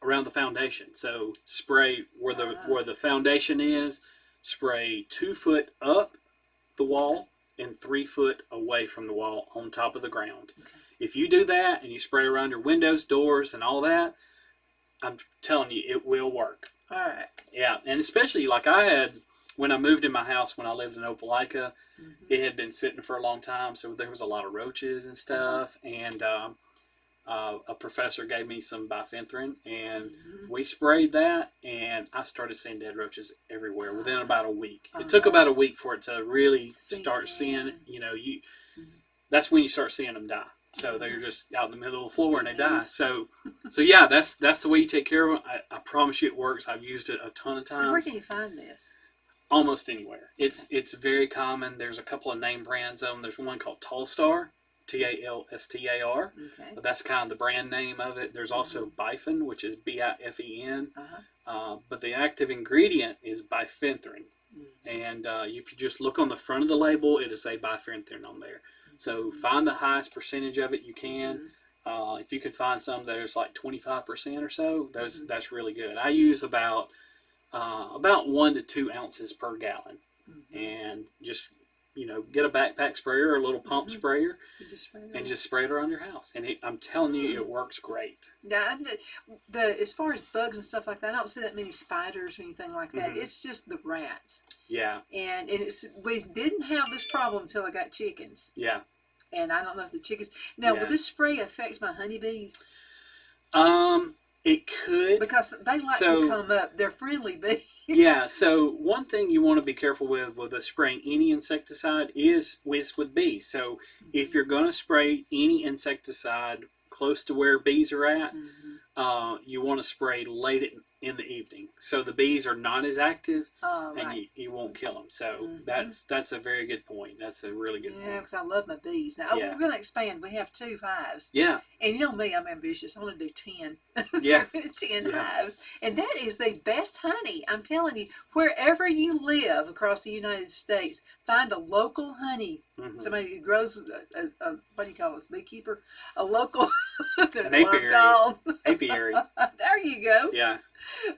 around the foundation. So spray where the foundation is. Spray 2 foot up the wall and 3 foot away from the wall on top of the ground. Okay. If you do that and you spray around your windows, doors, and all that, I'm telling you, it will work. All right. Yeah, and especially like I had when I moved in my house when I lived in Opelika, it had been sitting for a long time, so there was a lot of roaches and stuff. And a professor gave me some bifenthrin, and we sprayed that, and I started seeing dead roaches everywhere within about a week. It took about a week for it to really start seeing. That's when you start seeing them die. So they're just out in the middle of the floor and they die. So yeah, that's the way you take care of them. I promise you it works. I've used it a ton of times. Where can you find this? Almost anywhere. It's very common. There's a couple of name brands of them. There's one called Tallstar, Talstar. Okay. That's kind of the brand name of it. There's also Bifen, which is Bifen. But the active ingredient is bifenthrin. And if you just look on the front of the label, it'll say bifenthrin on there. So find the highest percentage of it you can. If you could find some that is like 25% or so, that's really good. I use about 1 to 2 ounces per gallon, and just get a backpack sprayer or a little pump sprayer, and just spray it around your house. And I'm telling you, it works great. Yeah, as far as bugs and stuff like that, I don't see that many spiders or anything like that. It's just the rats. Yeah. And we didn't have this problem until I got chickens. Yeah. And I don't know if the chickens now will this spray affect my honeybees? It could, because they like to come up. They're friendly bees. Yeah. So one thing you want to be careful with spraying any insecticide is with bees. So if you're going to spray any insecticide close to where bees are at, you want to spray late in the evening, so the bees are not as active, and you won't kill them. So that's a very good point. That's a really good point. Yeah, because I love my bees. Now we're going to expand. We have 2 hives. Yeah. And you know me, I'm ambitious. I want to do 10. Yeah. 10 hives, and that is the best honey. I'm telling you, wherever you live across the United States, find a local honey. Somebody who grows a what do you call this? Beekeeper? A local an apiary. Apiary. There you go. Yeah.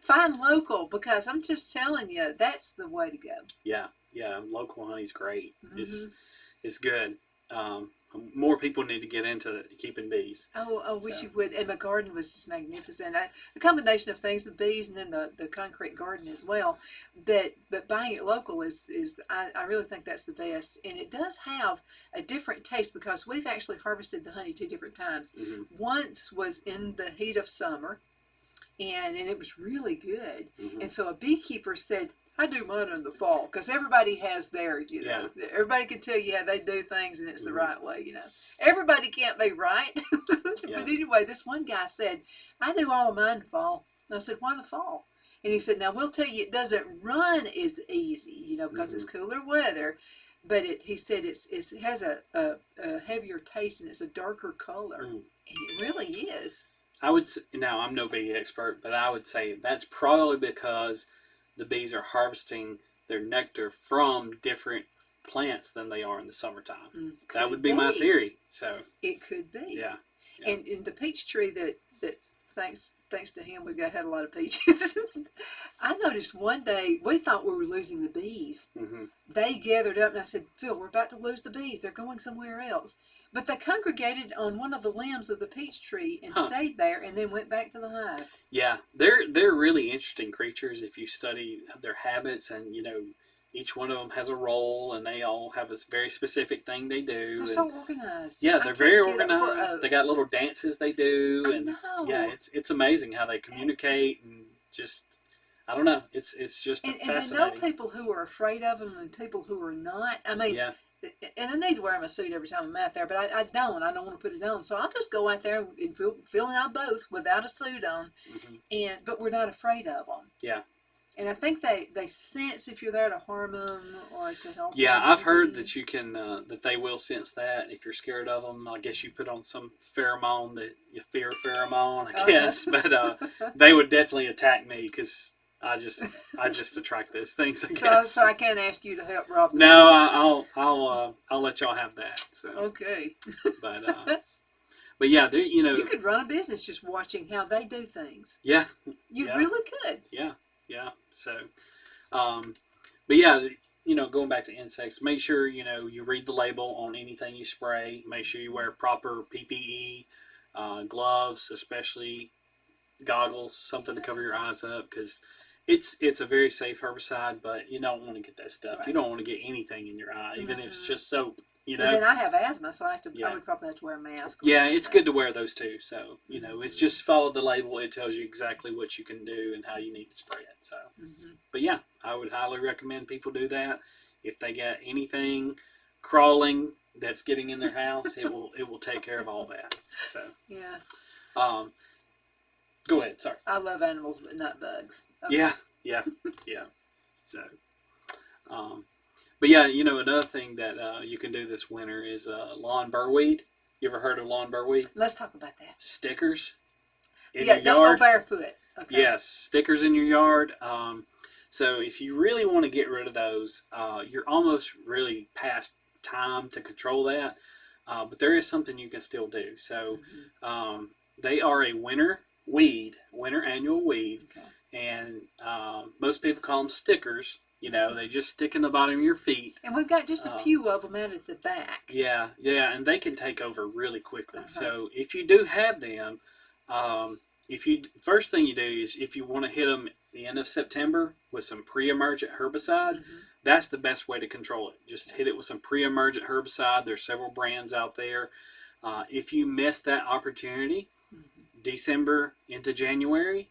Find local, because I'm just telling you, that's the way to go. Yeah, local honey's great. It's good. More people need to get into keeping bees. I wish you would. And my garden was just magnificent. The combination of things, the bees and then the concrete garden as well. But buying it local is I really think that's the best. And it does have a different taste, because we've actually harvested the honey 2 different times. Once was in the heat of summer, and it was really good. And so a beekeeper said, I do mine in the fall, because everybody has their, everybody can tell you how they do things, and it's the right way, Everybody can't be right. But anyway, this one guy said, I do all of mine in the fall. And I said, why the fall? And he said, now we'll tell you, it doesn't run as easy, because it's cooler weather. But he said it has a heavier taste, and it's a darker color. And it really is. Now I'm no bee expert, but I would say that's probably because the bees are harvesting their nectar from different plants than they are in the summertime. That would be my theory. So it could be. Yeah. And in the peach tree that thanks to him, we had a lot of peaches. I noticed one day, we thought we were losing the bees. They gathered up, and I said, Phil, we're about to lose the bees. They're going somewhere else. But they congregated on one of the limbs of the peach tree and stayed there, and then went back to the hive. Yeah, they're really interesting creatures if you study their habits, and each one of them has a role, and they all have a very specific thing they do. They're so organized. Yeah, they're very organized. They got little dances they do, I know. Yeah, it's amazing how they communicate, and just I don't know. It's just and fascinating. they know people who are afraid of them and people who are not. I mean, and I need to wear my suit every time I'm out there, but I don't. I don't want to put it on, so I'll just go out there and feeling out both without a suit on, but we're not afraid of them. Yeah. And I think they sense if you're there to harm them or to help them. Yeah, I've heard that you can that they will sense that if you're scared of them. I guess you put on some pheromone that you fear pheromone, I guess. But they would definitely attack me because I just attract those things. I guess. So I can't ask you to help Rob. No, I'll let y'all have that. So. Okay. But yeah, you could run a business just watching how they do things. Yeah. You really could. Yeah. Yeah. So, but yeah, going back to insects, make sure, you read the label on anything you spray. Make sure you wear proper PPE, gloves, especially goggles, something to cover your eyes up, because it's a very safe herbicide, but you don't want to get that stuff. Right. You don't want to get anything in your eye, even if it's just soap. And then I have asthma, so I would probably have to wear a mask. Yeah, it's good to wear those too. So, it's just follow the label. It tells you exactly what you can do and how you need to spray it. So, but yeah, I would highly recommend people do that. If they get anything crawling that's getting in their house, it will take care of all that. So, yeah. Go ahead. Sorry. I love animals, but not bugs. Okay. Yeah. So, but yeah, another thing that you can do this winter is lawn burrweed. You ever heard of lawn burrweed? Let's talk about that. Stickers in your your don't yard. go barefoot. Okay. Yes, stickers in your yard. So if you really want to get rid of those, you're almost really past time to control that. But there is something you can still do. So they are a winter annual weed. Okay. And most people call them stickers. They just stick in the bottom of your feet. And we've got just a few of them out at the back. Yeah, and they can take over really quickly. So if you do have them, first thing you do is if you want to hit them at the end of September with some pre-emergent herbicide, that's the best way to control it. Just hit it with some pre-emergent herbicide. There's several brands out there. If you miss that opportunity, December into January,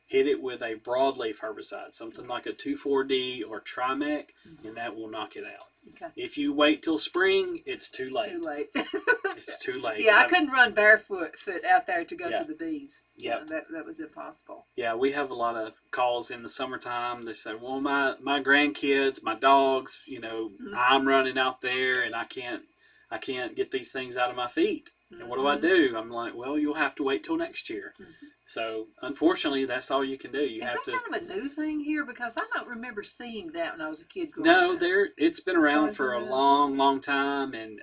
hit it with a broadleaf herbicide, something like a 2,4-D or Trimec, and that will knock it out. Okay. If you wait till spring, it's too late. It's too late. Yeah, I couldn't run barefoot out there to go to the bees. Yeah, that was impossible. Yeah, we have a lot of calls in the summertime. They say, well, my grandkids, my dogs, I'm running out there and I can't get these things out of my feet. And what do? I'm like, well, you'll have to wait till next year. So, unfortunately, that's all you can do. Is that kind of a new thing here? Because I don't remember seeing that when I was a kid growing up. No, it's been around for a long, long time, and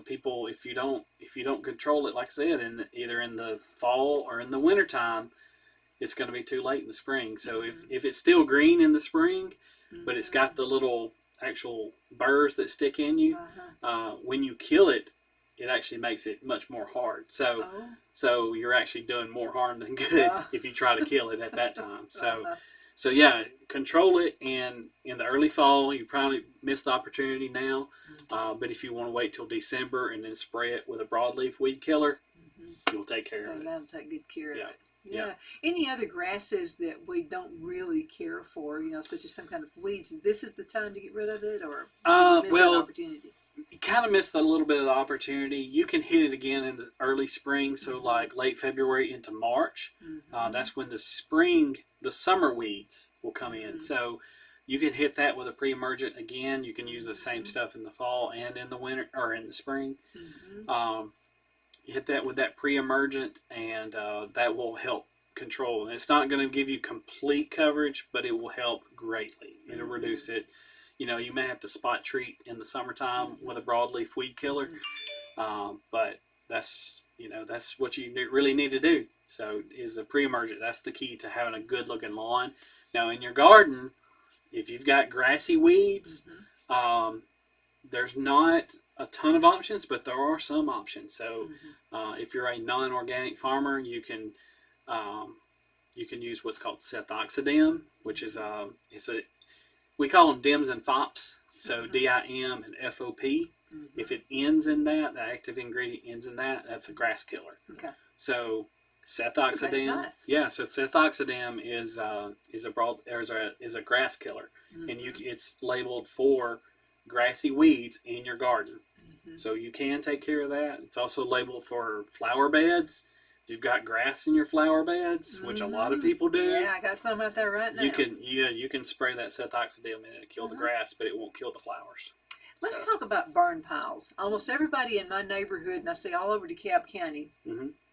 people, if you don't control it, like I said, either in the fall or in the wintertime, it's going to be too late in the spring. So if it's still green in the spring, but it's got the little actual burrs that stick in you, when you kill it, it actually makes it much more hard. So you're actually doing more harm than good if you try to kill it at that time. So yeah, control it. And in the early fall, you probably missed the opportunity now. But if you want to wait till December and then spray it with a broadleaf weed killer, you'll take care of it. That'll take good care of it. Yeah. Any other grasses that we don't really care for, such as some kind of weeds? This is the time to get rid of it, or miss that opportunity? You kind of missed a little bit of the opportunity. You can hit it again in the early spring, so like late February into March. That's when the summer weeds will come in. So you can hit that with a pre-emergent again. You can use the same stuff in the fall and in the winter or in the spring. Hit that with that pre-emergent, and that will help control. And it's not going to give you complete coverage, but it will help greatly. It'll reduce it. You may have to spot treat in the summertime with a broadleaf weed killer, but that's what you really need to do. So is the pre-emergent. That's the key to having a good looking lawn. Now in your garden, if you've got grassy weeds, there's not a ton of options, but there are some options. So if you're a non-organic farmer, you can use what's called sethoxidime, which is we call them DIMs and FOPs, so DIM and FOP. If it ends in that, the active ingredient ends in that, that's a grass killer. Okay. So sethoxidime, so sethoxidime is a grass killer, and it's labeled for grassy weeds in your garden. Mm-hmm. So you can take care of that. It's also labeled for flower beds. If you've got grass in your flower beds, which a lot of people do, yeah, I got some out there right now. you can spray that cethoxidil and it'll kill the grass, but it won't kill the flowers. Let's talk about burn piles. Almost everybody in my neighborhood, and I see all over DeKalb County,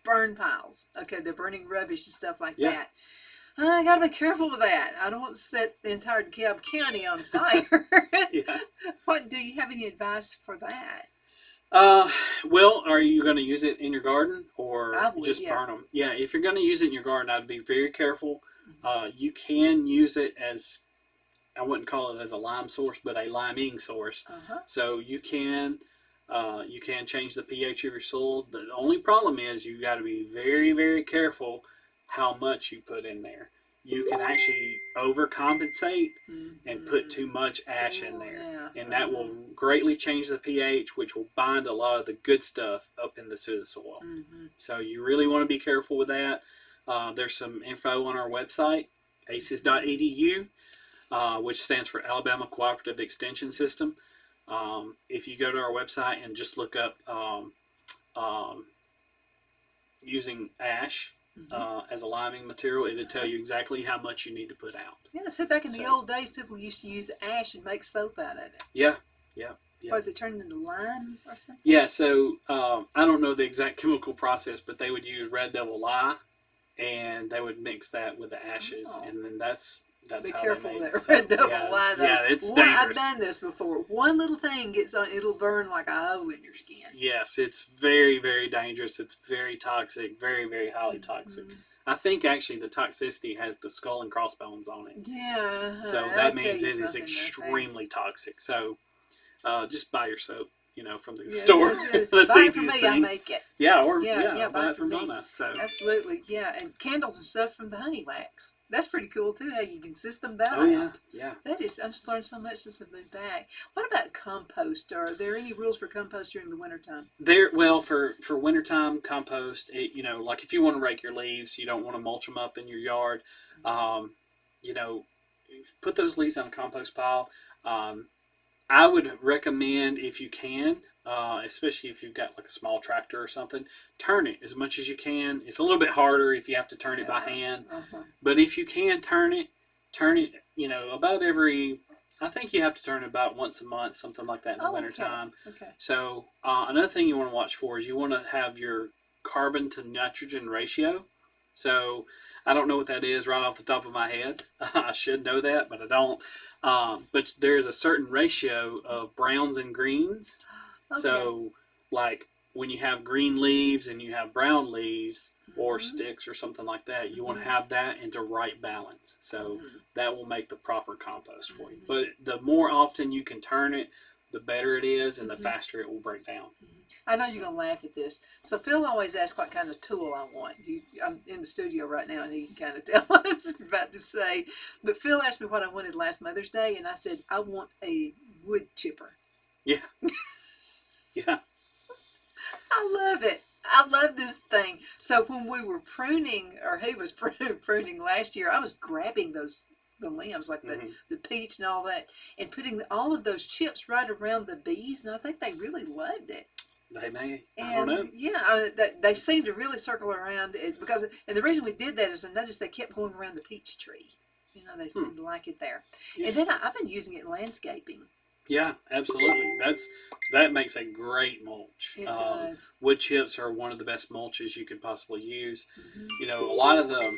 burn piles. Okay, they're burning rubbish and stuff like that. I got to be careful with that. I don't want to set the entire DeKalb County on fire. What do you have any advice for that? Well, are you going to use it in your garden or just burn them? Yeah, if you're going to use it in your garden, I'd be very careful. You can use it as, I wouldn't call it as a lime source, but a liming source. So you can change the pH of your soil. The only problem is you got to be very, very careful how much you put in there. You can actually overcompensate and put too much ash in there. And that will greatly change the pH, which will bind a lot of the good stuff up into the soil. So you really want to be careful with that. There's some info on our website, aces.edu, which stands for Alabama Cooperative Extension System. If you go to our website and just look up using ash, as a liming material, it'll tell you exactly how much you need to put out. Yeah, so back in the old days, people used to use ash and make soap out of it. Yeah. Was it turned into lime or something? Yeah, so I don't know the exact chemical process, but they would use red devil lye, and they would mix that with the ashes, and then that's be how careful they with made that it. red devil lye. Yeah, it's dangerous. I've done this before. One little thing gets on, it'll burn like a hole in your skin. Yes, it's very, very dangerous. It's very toxic, very, very highly toxic. I think actually the toxicity has the skull and crossbones on it. Yeah. So that means it is extremely toxic. So just buy your soap, from the store. That's buy it from me, I make it. Yeah, or buy it from Donna. So absolutely, yeah, and candles and stuff from the honey wax. That's pretty cool too. How you can system that out. Yeah. That is. I just learned so much since I've been back. What about compost? Are there any rules for compost during the wintertime? For wintertime compost, like if you want to rake your leaves, you don't want to mulch them up in your yard. Put those leaves on a compost pile. I would recommend, if you can, especially if you've got like a small tractor or something, turn it as much as you can. It's a little bit harder if you have to turn it by hand, but if you can turn it, about every, I think you have to turn it about once a month, something like that in the wintertime. Okay. So another thing you want to watch for is you want to have your carbon to nitrogen ratio. So I don't know what that is right off the top of my head. I should know that, but I don't. But there's a certain ratio of browns and greens. So like when you have green leaves and you have brown leaves or sticks or something like that, you want to have that into right balance. So that will make the proper compost for you. But the more often you can turn it, the better it is and the faster it will break down. I know you're going to laugh at this. So Phil always asks what kind of tool I want. I'm in the studio right now and he can kind of tell what I'm about to say. But Phil asked me what I wanted last Mother's Day and I said, I want a wood chipper. Yeah. Yeah. I love it. I love this thing. So when we were pruning, or he was pruning last year, I was grabbing the limbs, like the peach and all that, and putting all of those chips right around the bees, and I think they really loved it. They may. And, I don't know. Yeah, they seem to really circle around it and the reason we did that is I noticed they kept going around the peach tree. They seemed to like it there. Yeah. And then I've been using it in landscaping. Yeah, absolutely. That makes a great mulch. It does. Wood chips are one of the best mulches you could possibly use. A lot of the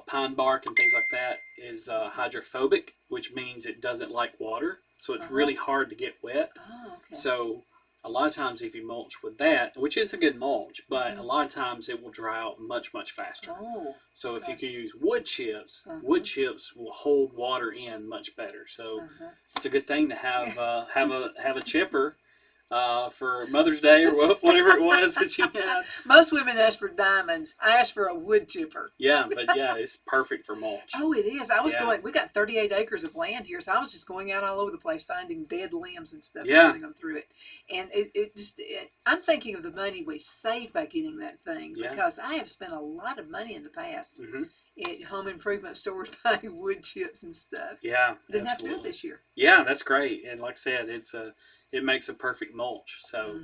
pine bark and things like that is hydrophobic, which means it doesn't like water. So it's really hard to get wet. Oh, okay. So a lot of times if you mulch with that, which is a good mulch, but a lot of times it will dry out much, much faster. Oh, so if you can use wood chips will hold water in much better. So it's a good thing to have a chipper for Mother's Day or whatever it was that you had. Most women ask for diamonds. I asked for a wood chipper. Yeah, but yeah, it's perfect for mulch. Oh, it is. I was Yeah. going. We got 38 acres of land here, so I was just going out all over the place finding dead limbs and stuff, Yeah. and putting them through it. And I'm thinking of the money we saved by getting that thing, Yeah. because I have spent a lot of money in the past Mm-hmm. at home improvement stores buying wood chips and stuff. Yeah, Didn't absolutely. have to do it this year. Yeah, that's great. And like I said, it makes a perfect mulch. So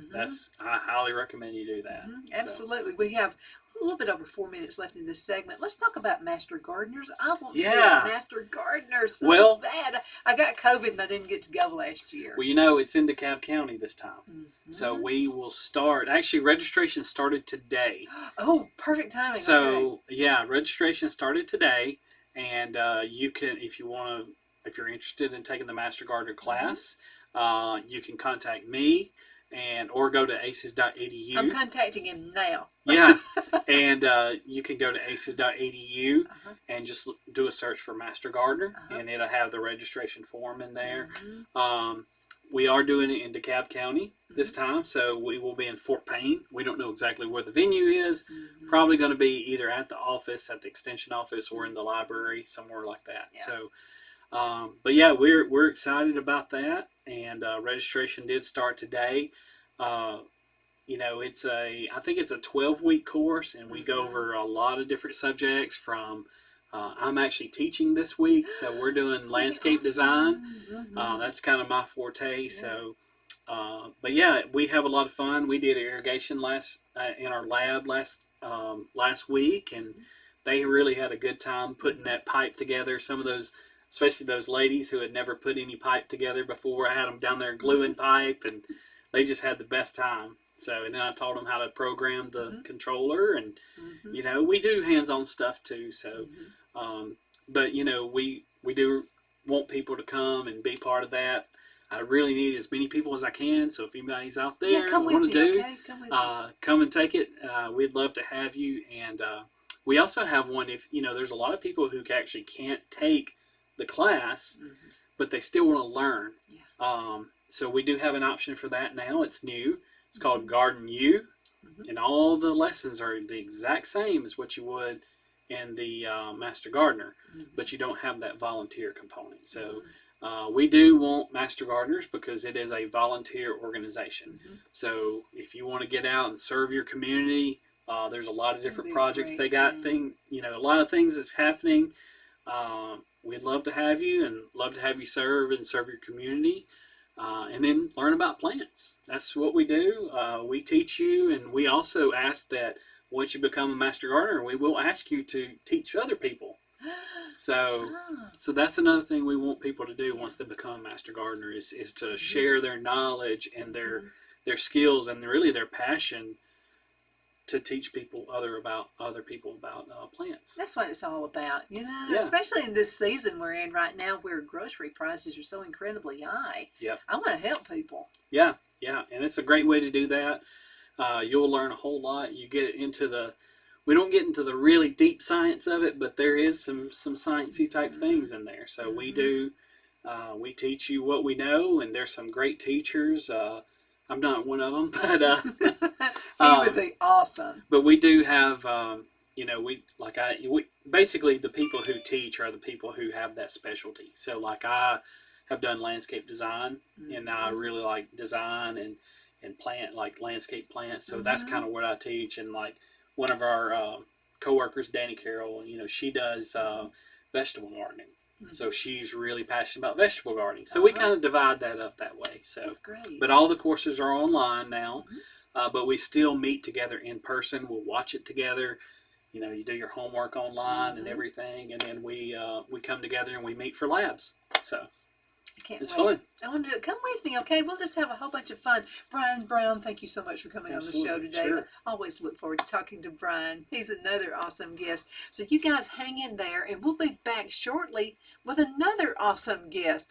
I highly recommend you do that. Absolutely. We have a little bit over 4 minutes left in this segment. Let's talk about master gardeners. I want to be a master gardener so bad. I got COVID and I didn't get to go last year. Well, it's in DeKalb County this time. So we will start. Actually, registration started today. Oh, perfect timing. So yeah, registration started today, and you can, if you're interested in taking the Master Gardener class, you can contact me or go to aces.edu. I'm contacting him now. Yeah, and you can go to aces.edu and just do a search for Master Gardener, and it'll have the registration form in there. We are doing it in DeKalb County this time, so we will be in Fort Payne. We don't know exactly where the venue is. Probably going to be either at the office, at the extension office, or in the library, somewhere like that. Yeah. So, but yeah, we're excited about that, and registration did start today. I think it's a 12-week course, and we go over a lot of different subjects from. I'm actually teaching this week, so we're doing landscape design. That's kind of my forte. Yeah. So, but yeah, we have a lot of fun. We did irrigation in our lab last week, and they really had a good time putting that pipe together. Some of those, especially those ladies who had never put any pipe together before, I had them down there gluing pipe, and they just had the best time. So, and then I taught them how to program the controller, and we do hands-on stuff too. So. But we do want people to come and be part of that. I really need as many people as I can. So if anybody's out there want to come and take it. We'd love to have you. And we also have one. If there's a lot of people who actually can't take the class, but they still want to learn. Yeah. So we do have an option for that now. It's new. It's called Garden U, and all the lessons are the exact same as what you would in the Master Gardener, but you don't have that volunteer component. So we do want Master Gardeners because it is a volunteer organization. So if you want to get out and serve your community, there's a lot of different projects they got. A lot of things that's happening. We'd love to have you and love to have you serve your community. And then learn about plants. That's what we do. We teach you, and we also ask that once you become a Master Gardener, we will ask you to teach other people. So that's another thing we want people to do once they become a Master Gardener is to share their knowledge and their skills and really their passion to teach other people about plants. That's what it's all about, especially in this season we're in right now where grocery prices are so incredibly high. Yep. I want to help people. Yeah, and it's a great way to do that. You'll learn a whole lot. We don't get into the really deep science of it, but there is some sciencey type things in there. So we teach you what we know, and there's some great teachers. I'm not one of them, but he would be awesome. But we do have, basically the people who teach are the people who have that specialty. So like I have done landscape design, and I really like design and plant, like landscape plants. So that's kind of what I teach. And like one of our coworkers, Danny Carroll, she does vegetable gardening. So she's really passionate about vegetable gardening. So we kind of divide that up that way. So that's great. But all the courses are online now. But we still meet together in person. We'll watch it together. You do your homework online and everything, and then we come together and we meet for labs. So it's fun. I want to come with me, okay? We'll just have a whole bunch of fun. Brian Brown, thank you so much for coming on the show today. Sure. I always look forward to talking to Brian. He's another awesome guest. So you guys hang in there, and we'll be back shortly with another awesome guest.